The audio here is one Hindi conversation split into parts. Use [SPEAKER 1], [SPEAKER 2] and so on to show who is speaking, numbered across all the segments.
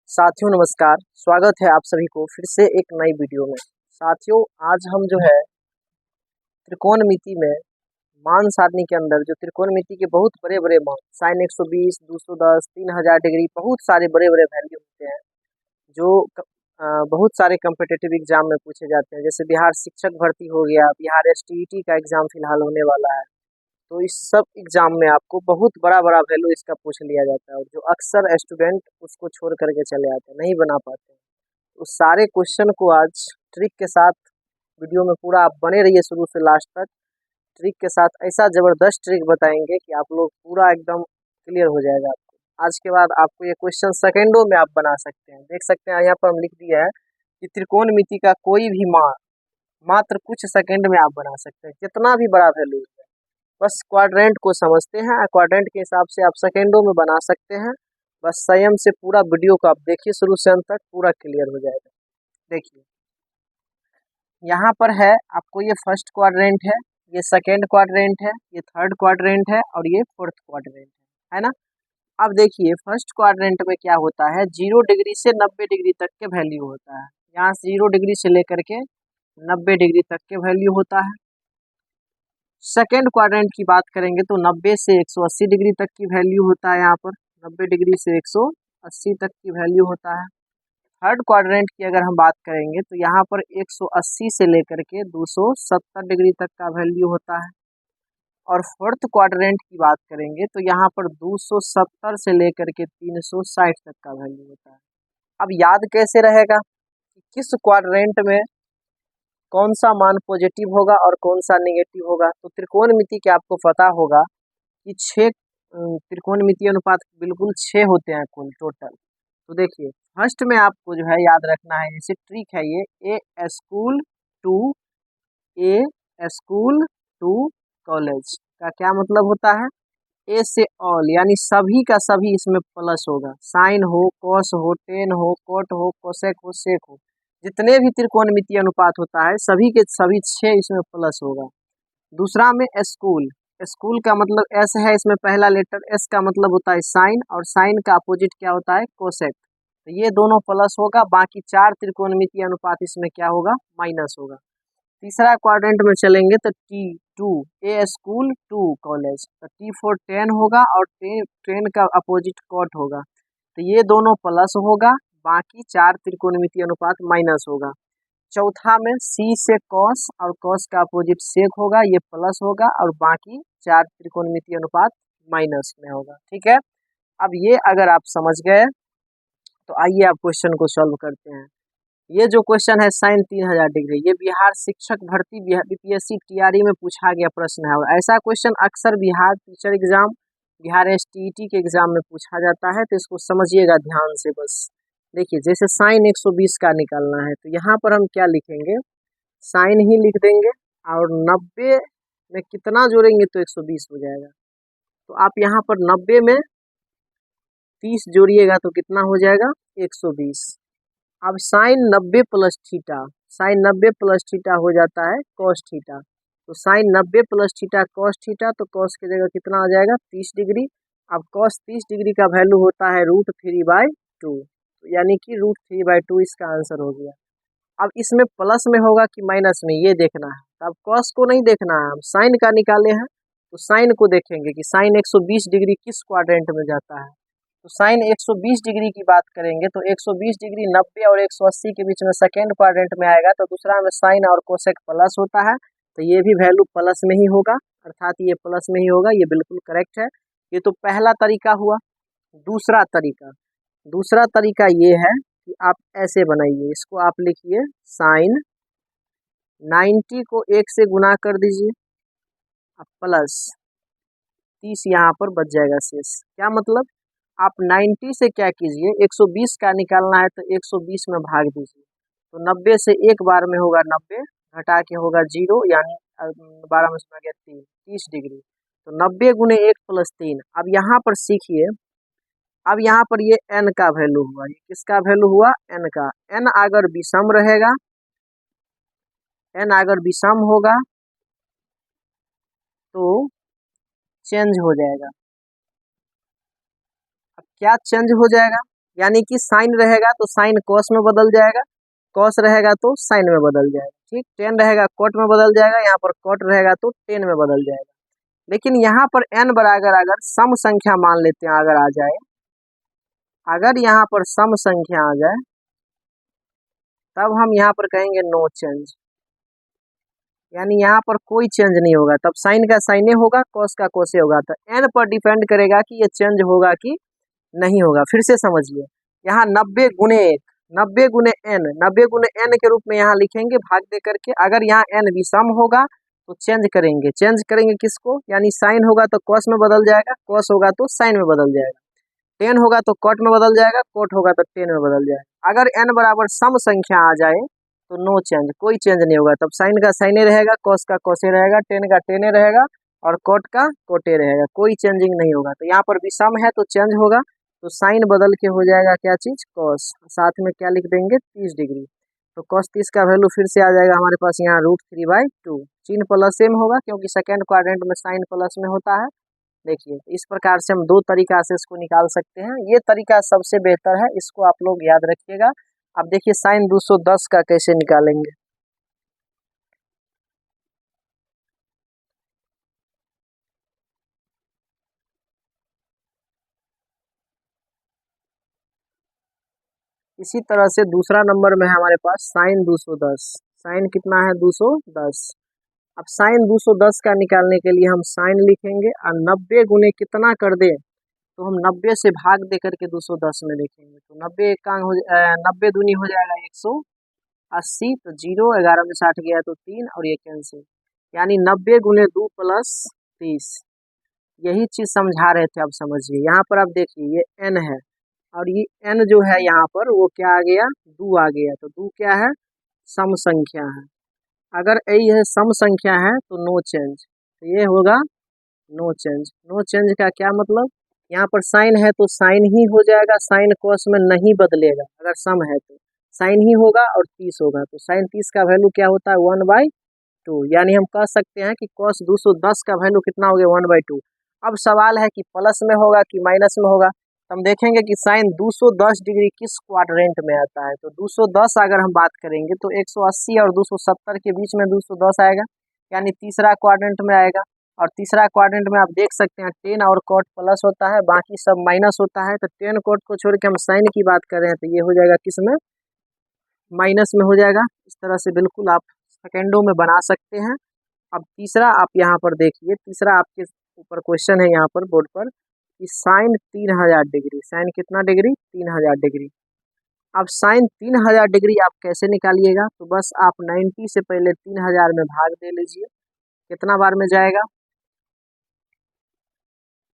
[SPEAKER 1] साथियों नमस्कार, स्वागत है आप सभी को फिर से एक नई वीडियो में। साथियों आज हम जो है त्रिकोणमिति में मान सारणी के अंदर जो त्रिकोणमिति के बहुत बड़े बड़े मान साइन 120, 210, 3000 डिग्री बहुत सारे बड़े बड़े वैल्यू होते हैं जो बहुत सारे कम्पिटिटिव एग्जाम में पूछे जाते हैं। जैसे बिहार शिक्षक भर्ती हो गया, बिहार एसटीईटी का एग्जाम फिलहाल होने वाला है, तो इस सब एग्जाम में आपको बहुत बड़ा बड़ा वैल्यू इसका पूछ लिया जाता है और जो अक्सर स्टूडेंट उसको छोड़ करके चले आते हैं, नहीं बना पाते हैं। उस सारे क्वेश्चन को आज ट्रिक के साथ वीडियो में पूरा आप बने रहिए शुरू से लास्ट तक। ट्रिक के साथ ऐसा ज़बरदस्त ट्रिक बताएंगे कि आप लोग पूरा एकदम क्लियर हो जाएगा आपको। आज के बाद आपको ये क्वेश्चन सेकेंडों में आप बना सकते हैं। देख सकते हैं यहाँ पर हम लिख दिया है कि त्रिकोणमिति का कोई भी मान मात्र कुछ सेकंड में आप बना सकते हैं, कितना भी बड़ा वैल्यू है। बस क्वाड्रेंट को समझते हैं, क्वाड्रेंट के हिसाब से आप सेकेंडों में बना सकते हैं। बस संयम से पूरा वीडियो को आप देखिए शुरू से अंत तक, पूरा क्लियर हो जाएगा। देखिए यहाँ पर है आपको ये फर्स्ट क्वाड्रेंट है, ये सेकेंड क्वाड्रेंट है, ये थर्ड क्वाड्रेंट है और ये फोर्थ क्वाड्रेंट है ना। अब देखिए फर्स्ट क्वाड्रेंट में क्या होता है, 0 डिग्री से 90 डिग्री तक के वैल्यू होता है। यहाँ से 0 डिग्री से लेकर के 90 डिग्री तक के वैल्यू होता है। सेकेंड क्वाड्रेंट की बात करेंगे तो 90 से 180 डिग्री तक की वैल्यू होता है। यहाँ पर 90 डिग्री से 180 तक की वैल्यू होता है। थर्ड क्वाड्रेंट की अगर हम बात करेंगे तो यहाँ पर 180 से लेकर के 270 डिग्री तक का वैल्यू होता है। और फोर्थ क्वाड्रेंट की बात करेंगे तो यहाँ पर 270 से लेकर के 360 तक का वैल्यू होता है। अब याद कैसे रहेगा कि किस क्वाड्रेंट में कौन सा मान पॉजिटिव होगा और कौन सा नेगेटिव होगा। तो त्रिकोणमिति के आपको पता होगा कि 6 त्रिकोणमिति अनुपात बिल्कुल 6 होते हैं कुल टोटल। तो देखिए फर्स्ट में आपको जो है याद रखना है, जैसे ट्रिक है ये ए स्कूल टू कॉलेज का क्या मतलब होता है, ए से ऑल यानी सभी का सभी इसमें प्लस होगा। साइन हो, कॉस हो, टेन हो, कोट हो, कोसेक हो, सेक हो, जितने भी त्रिकोणमितीय अनुपात होता है सभी के सभी 6 इसमें प्लस होगा। दूसरा में स्कूल, स्कूल का मतलब एस है, इसमें पहला लेटर एस का मतलब होता है साइन और साइन का अपोजिट क्या होता है कोसेक। तो ये दोनों प्लस होगा, बाकी 4 त्रिकोणमितीय अनुपात इसमें क्या होगा माइनस होगा। तीसरा क्वाड्रेंट में चलेंगे तो T2 A school to college, तो T4 10 होगा और 10 का अपोजिट कॉट होगा, तो ये दोनों प्लस होगा, बाकी 4 त्रिकोणमितीय अनुपात माइनस होगा। चौथा में C से कॉस और कॉस का अपोजिट सेक होगा, ये प्लस होगा और बाकी 4 त्रिकोणमितीय अनुपात माइनस में होगा। ठीक है, अब ये अगर आप समझ गए तो आइए आप क्वेश्चन को सॉल्व करते हैं। ये जो क्वेश्चन है साइन 3000 डिग्री, ये बिहार शिक्षक भर्ती बीपीएससी टीआरई में पूछा गया प्रश्न है और ऐसा क्वेश्चन अक्सर Bihar teacher exam, Bihar STET के एग्जाम में पूछा जाता है, तो इसको समझिएगा ध्यान से। बस देखिए जैसे साइन 120 का निकालना है तो यहाँ पर हम क्या लिखेंगे, साइन ही लिख देंगे और 90 में कितना जोड़ेंगे तो 120 हो जाएगा। तो आप यहाँ पर 90 में 30 जोड़िएगा तो कितना हो जाएगा 120। अब sine 90 plus theta, sine 90 plus theta हो जाता है कॉस थीटा, तो sine 90 plus theta cos theta, तो कॉस की जगह कितना आ जाएगा 30 डिग्री। अब कॉस 30 डिग्री का वैल्यू होता है √3/2, यानी कि √3/2 इसका आंसर हो गया। अब इसमें प्लस में होगा कि माइनस में ये देखना है, तो अब कॉस को नहीं देखना है, हम साइन का निकाले हैं तो साइन को देखेंगे कि साइन 120 डिग्री किस क्वाड्रेंट में जाता है। तो साइन 120 डिग्री की बात करेंगे तो 120 डिग्री 90 और 180 के बीच में सेकेंड क्वाड्रेंट में आएगा, तो दूसरा में साइन और कोसेक प्लस होता है, तो ये भी वैल्यू प्लस में ही होगा, अर्थात ये प्लस में ही होगा, ये बिल्कुल करेक्ट है। ये तो पहला तरीका हुआ। दूसरा तरीका ये है कि आप ऐसे बनाइए, इसको आप लिखिए साइन 90 को 1 से गुना कर दीजिए, अब प्लस 30 यहाँ पर बच जाएगा शेष। क्या मतलब, आप 90 से क्या कीजिए 120 का निकालना है तो 120 में भाग दीजिए, तो 90 से एक बार में होगा 90, घटा के होगा 0, यानी 12 में से गया 3, 30 डिग्री, तो 90 गुने 1 प्लस 3। अब यहाँ पर सीखिए, अब यहाँ पर ये n का वैल्यू हुआ, ये किसका वैल्यू हुआ n का। n अगर विषम रहेगा, n अगर विषम होगा तो चेंज हो जाएगा। अब क्या चेंज हो जाएगा, यानी कि साइन रहेगा तो साइन कॉस में बदल जाएगा, कॉस रहेगा तो साइन में बदल जाएगा। ठीक, टेन रहेगा कॉट में बदल जाएगा, यहाँ पर कॉट रहेगा तो टेन में बदल जाएगा। लेकिन यहाँ पर n बराबर अगर सम संख्या मान लेते हैं, अगर आ जाए, अगर यहाँ पर सम संख्या आ जाए तब हम यहाँ पर कहेंगे नो चेंज, यानी यहाँ पर कोई चेंज नहीं होगा, तब साइन का साइने होगा, कॉस का कोसे होगा। तो n पर डिपेंड करेगा कि ये चेंज होगा कि नहीं होगा। फिर से समझिए, यहाँ 90 गुने 1, 90 गुने n, 90 गुने n के रूप में यहाँ लिखेंगे भाग दे करके। अगर यहाँ n विषम होगा तो चेंज करेंगे, चेंज करेंगे किसको, यानी साइन होगा तो कॉस में बदल जाएगा, कॉस होगा तो साइन में बदल जाएगा, टेन होगा तो कॉट में बदल जाएगा, कॉट होगा तो टेन में बदल जाएगा। अगर n बराबर सम संख्या आ जाए तो नो चेंज, कोई चेंज नहीं होगा, तब साइन का साइने रहेगा, कॉस का कॉसे रहेगा, टेन का टेने रहेगा और कॉट का कोटे रहेगा, कोई चेंजिंग नहीं होगा। तो यहाँ पर विषम है तो चेंज होगा, तो साइन बदल के हो जाएगा क्या चीज, कॉस, साथ में क्या लिख देंगे 30 डिग्री। तो कॉस 30 का वैल्यू फिर से आ जाएगा हमारे पास यहाँ √3/2, चिन्ह प्लस सेम होगा क्योंकि सेकेंड क्वाड्रेंट में साइन प्लस में होता है। देखिए इस प्रकार से हम दो तरीका से इसको निकाल सकते हैं, ये तरीका सबसे बेहतर है, इसको आप लोग याद रखिएगा। अब देखिए साइन 210 का कैसे निकालेंगे। इसी तरह से दूसरा नंबर में है हमारे पास साइन 210, साइन कितना है 210। अब साइन 210 का निकालने के लिए हम साइन लिखेंगे और 90 गुने कितना कर दे, तो हम 90 से भाग दे करके 210 में लिखेंगे। तो 90 का 90 दूनी हो जाएगा 180, तो 0, 11 में 60 गया तो 3 और ये कैंसिल, यानी 90 गुने 2 प्लस 30, यही चीज समझा रहे थे। अब समझिए यहाँ पर आप देखिए ये n है और ये n जो है यहाँ पर वो क्या आ गया, 2 आ गया। तो 2 क्या है, सम संख्या है। अगर ये सम संख्या है तो नो चेंज, तो ये होगा नो चेंज। नो चेंज का क्या मतलब, यहाँ पर साइन है तो साइन ही हो जाएगा, साइन कॉस में नहीं बदलेगा। अगर सम है तो साइन ही होगा और 30 होगा, तो साइन 30 का वैल्यू क्या होता है 1/2, यानी हम कह सकते हैं कि कॉस 210 का वैल्यू कितना हो गया 1/2। अब सवाल है कि प्लस में होगा कि माइनस में होगा, तो हम देखेंगे कि साइन 210 डिग्री किस क्वाड्रेंट में आता है। तो 210 अगर हम बात करेंगे तो 180 और 270 के बीच में 210 आएगा, यानी तीसरा क्वाड्रेंट में आएगा। और तीसरा क्वाड्रेंट में आप देख सकते हैं टेन और कॉट प्लस होता है, बाकी सब माइनस होता है। तो टेन कॉट को छोड़ के हम साइन की बात कर रहे हैं, तो ये हो जाएगा किस में, माइनस में हो जाएगा। इस तरह से बिल्कुल आप सेकेंडों में बना सकते हैं। अब तीसरा आप यहाँ पर देखिए, तीसरा आपके ऊपर क्वेश्चन है यहाँ पर बोर्ड पर कि साइन 3000 डिग्री, साइन कितना डिग्री 3000 डिग्री। अब साइन 3000 डिग्री आप कैसे निकालिएगा, तो बस आप 90 से पहले 3000 में भाग दे लीजिए, कितना बार में जाएगा,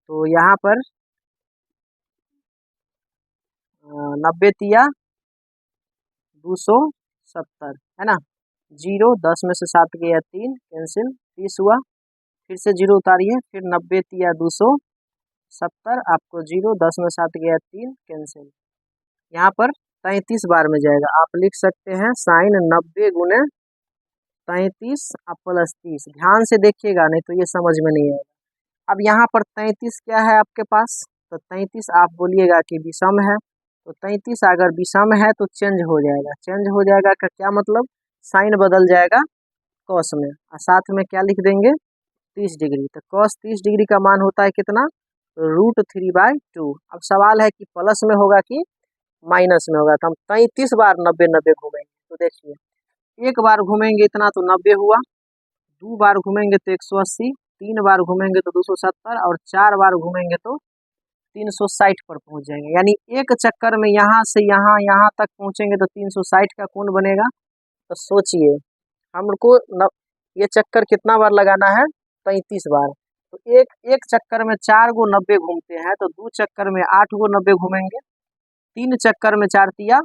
[SPEAKER 1] तो यहाँ पर 90 तिया 270 है ना, 0, 10 में से 7 गया 3, कैंसिल, 30 हुआ, फिर से 0 उतारिए, फिर 90 तिया 270, आपको 0, 10 में 7 गया 3, कैंसिल, यहाँ पर 33 बार में जाएगा। आप लिख सकते हैं साइन 90 गुने 33 प्लस 30, ध्यान से देखिएगा नहीं तो ये समझ में नहीं आएगा। अब यहाँ पर 33 क्या है आपके पास, तो 33 आप बोलिएगा कि विषम है, तो 33 अगर विषम है तो चेंज हो जाएगा, चेंज हो जाएगा का क्या मतलब, साइन बदल जाएगा कॉस में, और साथ में क्या लिख देंगे 30 डिग्री। तो कॉस 30 डिग्री का मान होता है कितना, √3/2। अब सवाल है कि प्लस में होगा कि माइनस में होगा, तो हम 33 बार 90 90 घूमेंगे। तो देखिए एक बार घूमेंगे इतना तो 90 हुआ, 2 बार घूमेंगे तो 180, 3 बार घूमेंगे तो 270 और 4 बार घूमेंगे तो 360 पर पहुंच जाएंगे। यानी एक चक्कर में यहाँ से यहाँ यहाँ तक पहुंचेंगे तो 360 का कोण बनेगा। तो सोचिए हमको ये चक्कर कितना बार लगाना है, 33 बार। तो एक एक चक्कर में 4 गो 90 घूमते हैं, तो 2 चक्कर में 8 गो 90 घूमेंगे, 3 चक्कर में 4 तिया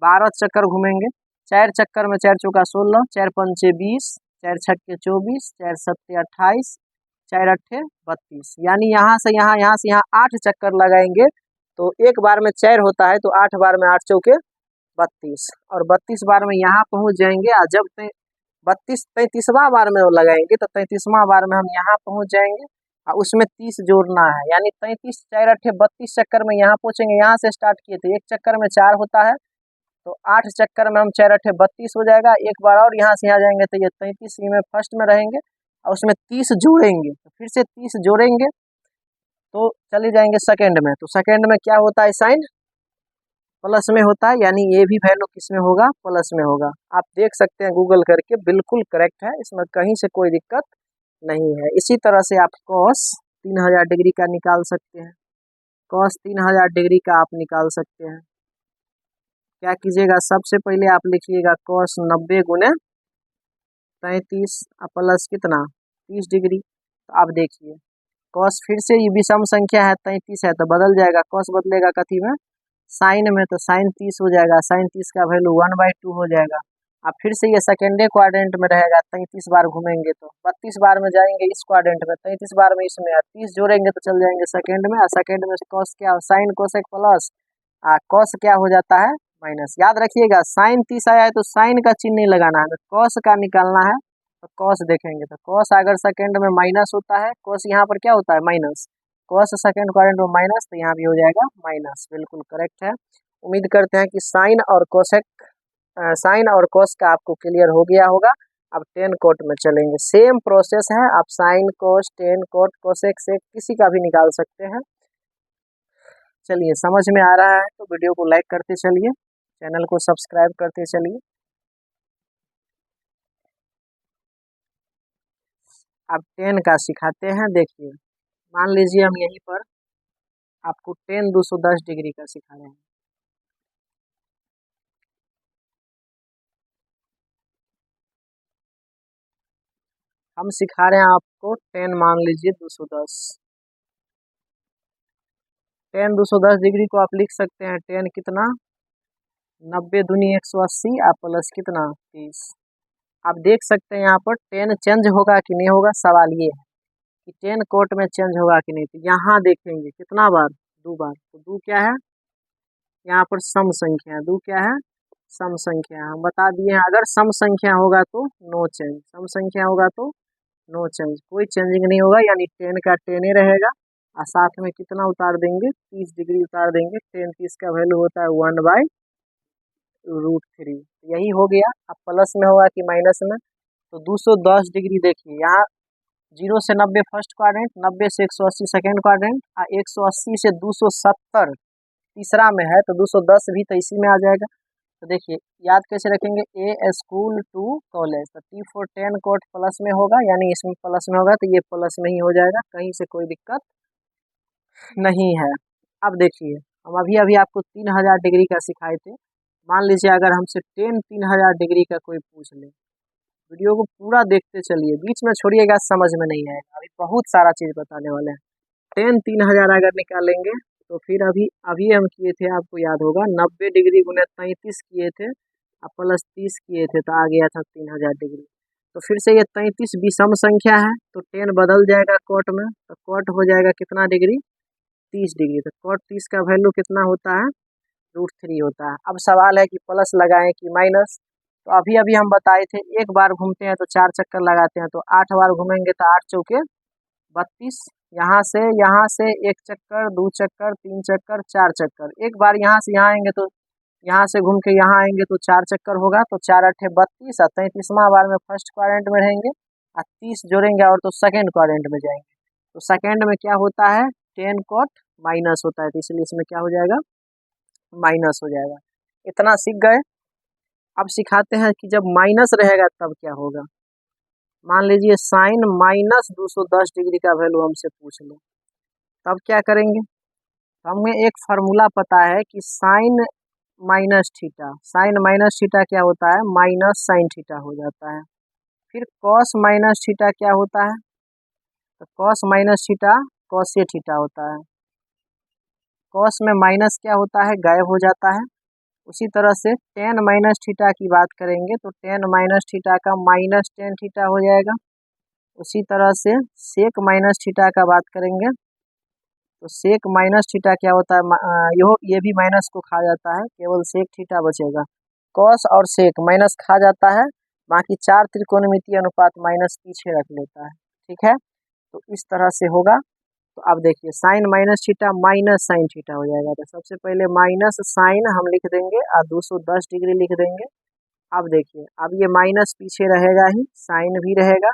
[SPEAKER 1] 12 चक्कर घूमेंगे, 4 चक्कर में 4 चौका 16, 4 पंचे 20, 4 छक्के 24, 4 सत्ते 28, 4 अट्ठे 32, यानी यहाँ से यहाँ 8 चक्कर लगाएंगे। तो एक बार में 4 होता है, तो 8 बार में 8 चौके 32, और 32 बार में यहाँ पहुँच जाएंगे। और जब 33वां बार में वो लगाएंगे तो 33वां बार में हम यहाँ पहुँच जाएंगे। और उसमें 30 जोड़ना है, यानी 33 4 अट्ठे 32 चक्कर में यहाँ पहुँचेंगे। यहाँ से स्टार्ट किए थे, एक चक्कर में 4 होता है, तो 8 चक्कर में हम 4 अट्ठे 32 हो जाएगा। एक बार और यहाँ से यहाँ जाएंगे तो ये 33 में फर्स्ट में रहेंगे और उसमें 30 जोड़ेंगे, तो फिर से 30 जोड़ेंगे तो चले जाएंगे सेकंड में। तो सेकंड में क्या होता है, साइन प्लस में होता है, यानी ये भी वैल्यू किस में होगा, प्लस में होगा। आप देख सकते हैं गूगल करके, बिल्कुल करेक्ट है, इसमें कहीं से कोई दिक्कत नहीं है। इसी तरह से आप कॉस 3000 डिग्री का निकाल सकते हैं, कॉस 3000 डिग्री का आप निकाल सकते हैं। क्या कीजिएगा, सबसे पहले आप लिखिएगा कॉस 90 गुने 33 प्लस कितना 30 डिग्री। तो आप देखिए कॉस फिर से ये विषम संख्या है, 33 है तो बदल जाएगा, कॉस बदलेगा कथी में, साइन में, तो साइन 30 हो जाएगा, साइन 30 का वैल्यू 1/2 हो जाएगा। अब फिर से ये सेकेंडे क्वाड्रेंट में रहेगा, 33 बार घूमेंगे तो 32 बार में जाएंगे इस क्वाड्रेंट में, 33 बार में इसमें, 30 जोड़ेंगे तो चल जाएंगे सेकेंड में। और सेकेंड में कॉस क्या, साइन कोसेक प्लस कॉस क्या हो जाता है, माइनस। याद रखिएगा साइन 30 आया है तो साइन का चिन्ह नहीं लगाना है, तो कॉस का निकालना है, तो कॉस देखेंगे तो कॉस अगर सेकेंड में माइनस होता है, कॉस यहाँ पर क्या होता है, माइनस, कॉस सेकेंड क्वाड्रेंट में माइनस, तो यहाँ भी हो जाएगा माइनस, बिल्कुल करेक्ट है। उम्मीद करते हैं कि साइन और कोसेक साइन और कॉस का आपको क्लियर हो गया होगा। अब टेन कोट में चलेंगे, सेम प्रोसेस है, आप sine cos ten coat cosec से किसी का भी निकाल सकते हैं। चलिए समझ में आ रहा है तो वीडियो को लाइक करते चलिए, चैनल को सब्सक्राइब करते चलिए। अब टेन का सिखाते हैं, देखिए मान लीजिए हम यहीं पर आपको टेन 210 डिग्री का सिखा रहे हैं। हम सिखा रहे हैं आपको टेन, मान लीजिए 210, टेन 210 डिग्री को आप लिख सकते हैं टेन कितना 90 दूनी 180 आप प्लस कितना 30। आप देख सकते हैं यहाँ पर टेन चेंज होगा कि नहीं होगा, सवाल ये है कि टेन कोट में चेंज होगा कि नहीं। तो यहाँ देखेंगे कितना बार, 2 बार, तो 2 क्या है, यहाँ पर सम संख्या है, 2 क्या है, सम संख्या है। हम बता दिए हैं अगर सम संख्या होगा तो नो चेंज, सम संख्या होगा तो नो चेंज, कोई चेंजिंग नहीं होगा, यानी टेन का टेन ही रहेगा। और साथ में कितना उतार देंगे, 30 डिग्री उतार देंगे, टेन 30 का वैल्यू होता है 1/√3। यही हो गया। अब प्लस में होगा कि माइनस में, तो 210 डिग्री देखिए यहाँ 0 से 90 फर्स्ट क्वाड्रेंट, 90 से 180 सेकेंड क्वाड्रेंट, और 180 से 270 तीसरा में है, तो 210 भी तो इसी में आ जाएगा। तो देखिए याद कैसे रखेंगे, ए स्कूल टू कॉलेज, तो T for ten coat plus में होगा, यानी इसमें प्लस में होगा तो ये प्लस में ही हो जाएगा, कहीं से कोई दिक्कत नहीं है। अब देखिए हम अभी अभी आपको 3000 डिग्री का सिखाए थे, मान लीजिए अगर हमसे टेन 3000 डिग्री का कोई पूछ ले, वीडियो को पूरा देखते चलिए, बीच में छोड़िएगा समझ में नहीं आएगा, अभी बहुत सारा चीज़ बताने वाले हैं। टेन 3000 अगर निकालेंगे तो फिर अभी अभी हम किए थे, आपको याद होगा 90 डिग्री गुने 33 किए थे और प्लस 30 किए थे, तो आ गया था 3000 डिग्री। तो फिर से ये 33 विषम संख्या है, तो टेन बदल जाएगा कोट में, तो कोट हो जाएगा कितना डिग्री, 30 डिग्री। तो कोट 30 का वैल्यू कितना होता है, √3 होता है। अब सवाल है कि प्लस लगाएं कि माइनस, तो अभी अभी हम बताए थे एक बार घूमते हैं तो 4 चक्कर लगाते हैं, तो 8 बार घूमेंगे तो 8 चौके 32, यहाँ से 1 चक्कर 2 चक्कर 3 चक्कर 4 चक्कर, एक बार यहाँ से यहाँ आएंगे तो यहाँ से घूम के यहाँ आएंगे तो 4 चक्कर होगा, तो 4 अट्ठे 32, और 33वां बार में फर्स्ट क्वाड्रेंट में रहेंगे और 30 जोड़ेंगे और तो सेकेंड क्वाड्रेंट में जाएंगे। तो सेकेंड में क्या होता है, टेन कोट माइनस होता है, तो इसलिए इसमें क्या हो जाएगा, माइनस हो जाएगा। इतना सीख गए। अब सिखाते हैं कि जब माइनस रहेगा तब क्या होगा। मान लीजिए साइन माइनस 210 डिग्री का वैल्यू हमसे पूछ लो, तब क्या करेंगे। हमें एक फार्मूला पता है कि sine minus theta, sine minus theta क्या होता है, माइनस साइन थीटा हो जाता है। फिर कॉस माइनस थीटा क्या होता है, तो कॉस माइनस थीटा कॉसे थीटा होता है। कॉस में माइनस क्या होता है, गायब हो जाता है। उसी तरह से टेन माइनस थीटा की बात करेंगे तो टेन माइनस थीटा का माइनस टेन थीटा हो जाएगा। उसी तरह से सेक माइनस थीटा का बात करेंगे तो सेक माइनस थीटा क्या होता है, ये भी माइनस को खा जाता है, केवल सेक थीटा बचेगा। कॉस और सेक माइनस खा जाता है, बाकी 4 त्रिकोणमितीय अनुपात माइनस पीछे रख लेता है, ठीक है। तो इस तरह से होगा। तो अब देखिए sine minus theta minus sine theta हो जाएगा। तो सबसे पहले माइनस साइन हम लिख देंगे और 210 डिग्री लिख देंगे। अब देखिए अब ये माइनस पीछे रहेगा ही, साइन भी रहेगा।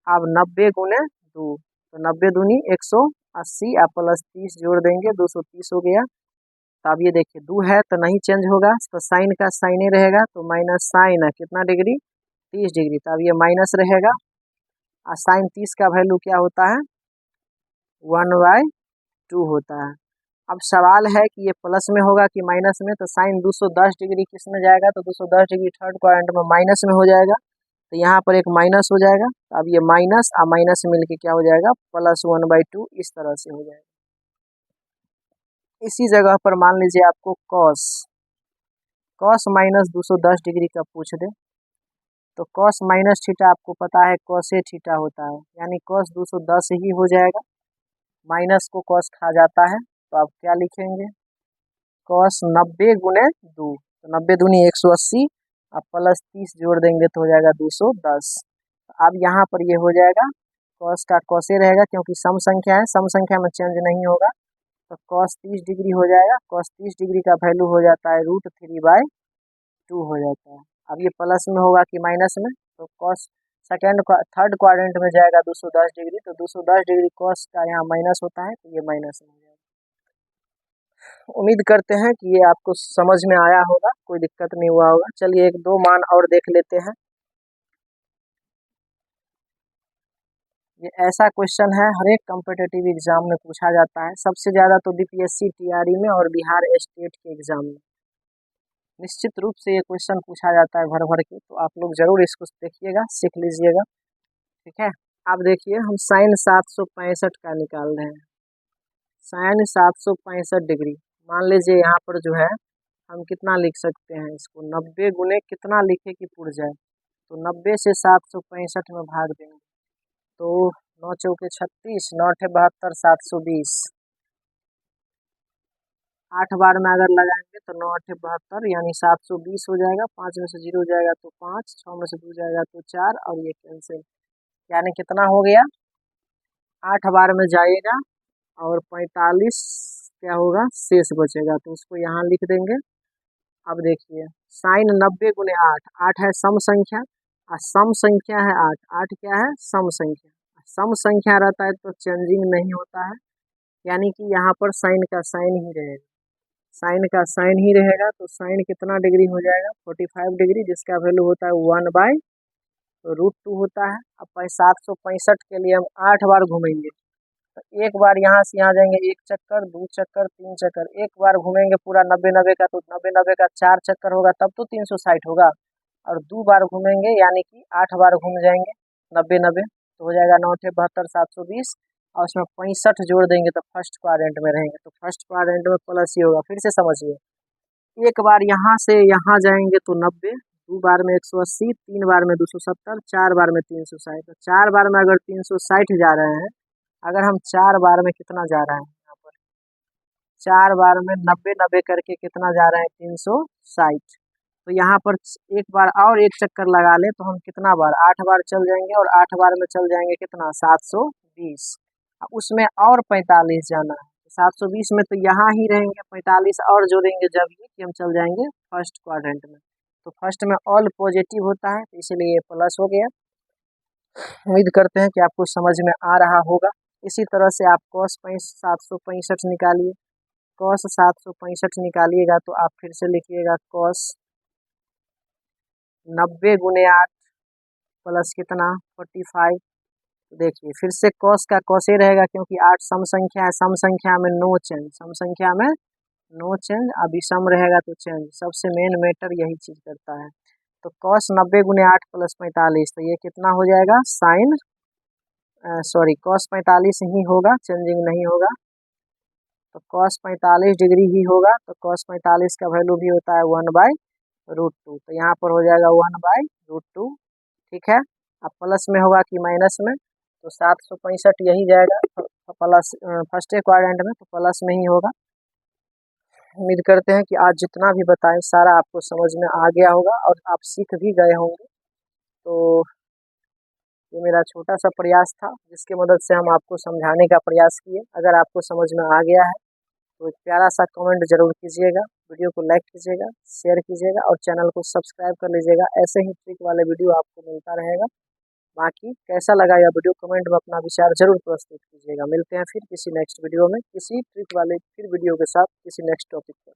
[SPEAKER 1] अब 90 गुने 2, तो 90 दूनी 180 और प्लस 30 जोड़ देंगे, 230 हो गया। तो अब ये देखिए 2 है तो नहीं चेंज होगा, तो साइन का साइन ही रहेगा। तो माइनस साइन है कितना डिग्री, 30 डिग्री। तो अब ये माइनस रहेगा और साइन 30 का वैल्यू क्या होता है, 1/2 होता है। अब सवाल है कि ये प्लस में होगा कि माइनस में। तो साइन 210 डिग्री किस में जाएगा, तो 210 डिग्री थर्ड क्वाड्रेंट में माइनस में हो जाएगा। तो यहाँ पर एक माइनस हो जाएगा। तो अब ये माइनस और माइनस मिलके क्या हो जाएगा, +1/2 इस तरह से हो जाएगा। इसी जगह पर मान लीजिए आपको कॉस माइनस 210 डिग्री का पूछ दे, तो कॉस माइनस थीटा आपको पता है कॉसे थीटा होता है, यानी कॉस 210 ही हो जाएगा। माइनस को कॉस खा जाता है, तो आप क्या लिखेंगे, कॉस 90 गुने 2, तो 90 दूनी 180 अब प्लस 30 जोड़ देंगे तो हो जाएगा 210। अब यहाँ पर ये हो जाएगा कॉस का कॉसे रहेगा, क्योंकि सम संख्या है, सम संख्या में चेंज नहीं होगा। तो कॉस 30 डिग्री हो जाएगा। कॉस 30 डिग्री का वैल्यू हो जाता है √3/2 हो जाता है। अब ये प्लस में होगा कि माइनस में, तो कॉस थर्ड क्वाड्रेंट में जाएगा 210 डिग्री, तो 210 डिग्री कॉस का यहाँ माइनस होता है, तो ये माइनस में हो जाएगा। उम्मीद करते हैं कि ये आपको समझ में आया होगा, कोई दिक्कत नहीं हुआ होगा। चलिए एक दो मान और देख लेते हैं। ये ऐसा क्वेश्चन है हर एक कॉम्पिटिटिव एग्जाम में पूछा जाता है, सबसे ज़्यादा तो बीपीएससी टीआरई में और बिहार स्टेट के एग्जाम में निश्चित रूप से ये क्वेश्चन पूछा जाता है भर भर के। तो आप लोग जरूर इसको देखिएगा, सीख लीजिएगा, ठीक है। आप देखिए हम साइन 765 का निकाल रहे हैं। साइन 765 डिग्री, मान लीजिए यहाँ पर जो है हम कितना लिख सकते हैं, इसको 90 गुने कितना लिखे कि पुर जाए, तो 90 से 765 में भाग देंगे, तो 9 चौके 36, 9 अठे 72, 720। 8 बार में अगर लगाएंगे तो 9 अठे 72 यानी 720 हो जाएगा। 5 में से 0 जाएगा तो 5, 6 में से 2 जाएगा तो 4 और ये कैंसिल, यानी कितना हो गया, 8 बार में जाएगा और 45 क्या होगा शेष बचेगा, तो उसको यहाँ लिख देंगे। अब देखिए साइन 90 गुने 8, 8 है सम संख्या और सम संख्या है 8, 8 क्या है सम संख्या। सम संख्या रहता है तो चेंजिंग नहीं होता है, यानी कि यहाँ पर साइन का साइन ही रहेगा, साइन का साइन ही रहेगा। तो साइन कितना डिग्री हो जाएगा, 45 डिग्री, जिसका वैल्यू होता है 1/√2 होता है। अब 765 के लिए हम 8 बार घूमेंगे, तो एक बार यहाँ से यहाँ जाएंगे, 1 चक्कर 2 चक्कर 3 चक्कर, एक बार घूमेंगे पूरा 90 का, तो 90 का 4 चक्कर होगा तब तो 360 होगा, और 2 बार घूमेंगे यानी कि 8 बार घूम जाएंगे 90 तो हो जाएगा 9 अठे 72, 720 और उसमें 65 जोड़ देंगे तो फर्स्ट क्वाड्रेंट में रहेंगे, तो फर्स्ट क्वाड्रेंट में प्लस ही होगा। फिर से समझिए, एक बार यहाँ से यहाँ जाएंगे तो 90, 2 बार में 180, 3 बार में 270, 4 बार में 360, 4 बार में अगर 360 जा रहे हैं, अगर हम 4 बार में कितना जा रहे हैं, यहाँ पर 4 बार में 90 करके कितना जा रहे हैं 360, तो यहाँ पर एक बार और एक चक्कर लगा ले तो हम कितना बार 8 बार चल जाएंगे, और 8 बार में चल जाएंगे कितना 720, उसमें और 45 जाना है, 720 में तो यहाँ ही रहेंगे, 45 और जोड़ेंगे जब ही कि हम चल जाएंगे फर्स्ट क्वाड्रेंट में। तो फर्स्ट में ऑल पॉजिटिव होता है, तो इसीलिए ये प्लस हो गया। उम्मीद करते हैं कि आपको समझ में आ रहा होगा। इसी तरह से आप कॉस 765 निकालिए, कॉस 765 निकालिएगा तो आप फिर से लिखिएगा कॉस 90 गुने 8 प्लस कितना 45। देखिए फिर से कॉस का कॉस ही रहेगा, क्योंकि 8 सम संख्या है, सम संख्या में नो चेंज, सम संख्या में नो चेंज, अभी सम रहेगा तो चेंज, सबसे मेन मैटर यही चीज़ करता है। तो कॉस 90 गुने 8 प्लस 45, तो ये कितना हो जाएगा साइन कॉस 45 ही होगा, चेंजिंग नहीं होगा, तो कॉस 45 डिग्री ही होगा। तो कॉस 45 का वैल्यू भी होता है 1/√2, तो यहाँ पर हो जाएगा 1/√2, ठीक है। अब प्लस में होगा कि माइनस में, तो 765 यही जाएगा प्लस फर्स्ट क्वाड्रेंट में, तो प्लस में ही होगा। उम्मीद करते हैं कि आज जितना भी बताएं सारा आपको समझ में आ गया होगा और आप सीख भी गए होंगे। तो ये मेरा छोटा सा प्रयास था जिसकी मदद से हम आपको समझाने का प्रयास किए। अगर आपको समझ में आ गया है तो एक प्यारा सा कमेंट जरूर कीजिएगा, वीडियो को लाइक कीजिएगा, शेयर कीजिएगा और चैनल को सब्सक्राइब कर लीजिएगा। ऐसे ही ट्रिक वाले वीडियो आपको मिलता रहेगा। बाकी कैसा लगा यह वीडियो कमेंट में अपना विचार जरूर प्रस्तुत कीजिएगा। मिलते हैं फिर किसी नेक्स्ट वीडियो में, किसी ट्रिक वाले फिर वीडियो के साथ, किसी नेक्स्ट टॉपिक पर।